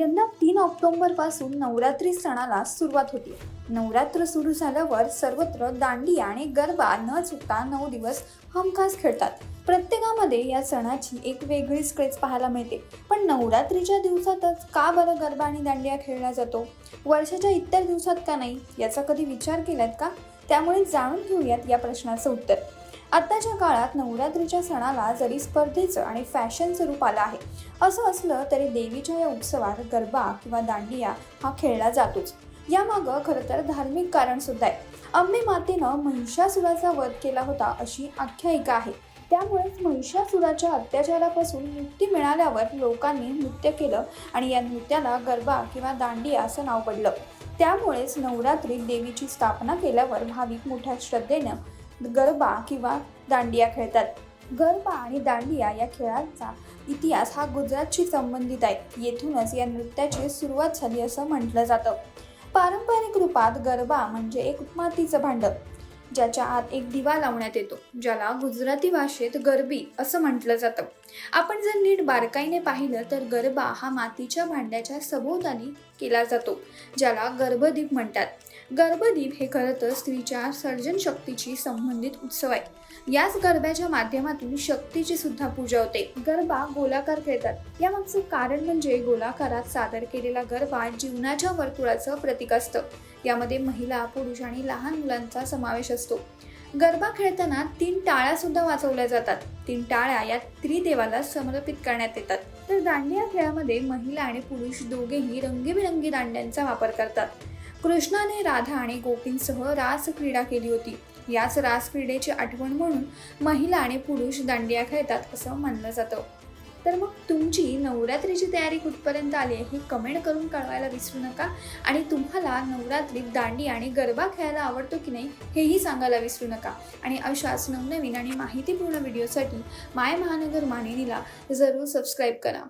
यंदा 3 ऑक्टोबरपासून नवरात्री सणाला सुरुवात होती. नवरात्र सुरू झाल्यावर सर्वत्र दांडिया आणि गरबा न चुकता 9 दिवस हमखास खेळतात. प्रत्येकामध्ये या सणाची एक वेगळीच क्रेज पाहायला मिळते. पण नवरात्रीच्या दिवसातच का बरं गरबा आणि दांडिया खेळला जातो, वर्षाच्या इतर दिवसात का नाही, याचा कधी विचार केलात का? त्यामुळे जाणून घेऊयात या प्रश्नाचं उत्तर. आत्ताच्या काळात नवरात्रीच्या सणाला जरी स्पर्धेचं आणि फॅशनचं रूप आलं आहे, असं असलं तरी देवीच्या या उत्सवात गरबा किंवा दांडिया हा खेळला जातोच. यामागं खरं तर धार्मिक कारण सुद्धा आहे. अंबे मातेनं महिषासुराचा वध केला होता अशी आख्यायिका आहे. त्यामुळेच महिषासुराच्या अत्याचारापासून मुक्ती मिळाल्यावर लोकांनी नृत्य केलं आणि या नृत्याला गरबा किंवा दांडिया असं नाव पडलं. त्यामुळेच नवरात्रीत देवीची स्थापना केल्यावर भाविक मोठ्या श्रद्धेनं गरबा किंवा दांडिया खेळतात. गरबा आणि दांडिया या खेळांचा इतिहास हा गुजरातशी संबंधित आहे. येथूनच या नृत्याची सुरुवात झाली असं म्हटलं जातं. पारंपरिक रूपात गरबा म्हणजे एक मातीचं भांड, ज्याच्या आत एक दिवा लावण्यात येतो, ज्याला गुजराती भाषेत गरबी असं म्हटलं जातं. आपण जर नीट बारकाईने पाहिलं तर गरबा हा मातीच्या भांड्याच्या सभोवताली केला जातो, ज्याला गर्भदीप म्हणतात. गर्भदीप हे खरं तर स्त्रीच्या सर्जन शक्तीशी संबंधित उत्सव आहे. याच गरब्याच्या माध्यमातून शक्तीची सुद्धा पूजा होते. गरबा गोलाकार खेळतात. यामागचं कारण म्हणजे गोलाकारात सादर केलेला गरबा जीवनाच्या वर्तुळाचं प्रतीक असतं. यामध्ये महिला, पुरुष आणि लहान मुलांचा समावेश असतो. गरबा खेळताना 3 टाळ्या सुद्धा वाजवल्या जातात. 3 टाळ्या या त्रिदेवाला समर्पित करण्यात येतात. तर दांडिया खेळामध्ये महिला आणि पुरुष दोघेही रंगीबेरंगी दांड्यांचा वापर करतात. कृष्णाने राधा आणि गोपींसह रास क्रीडा केली होती. याच रास क्रीडेची आठवण म्हणून महिला आणि पुरुष दांडिया खेळतात असं मानलं जातं. तर मग तुमची नवरात्रीची तयारी कुठपर्यंत आली आहे हे कमेंट करून कळवायला विसरू नका. आणि तुम्हाला नवरात्रीत दांडिया आणि गरबा खेळायला आवडतो की नाही हेही सांगायला विसरू नका. आणि अशाच नवनवीन आणि माहितीपूर्ण व्हिडिओसाठी माय महानगर मानिनीला जरूर सबस्क्राईब करा.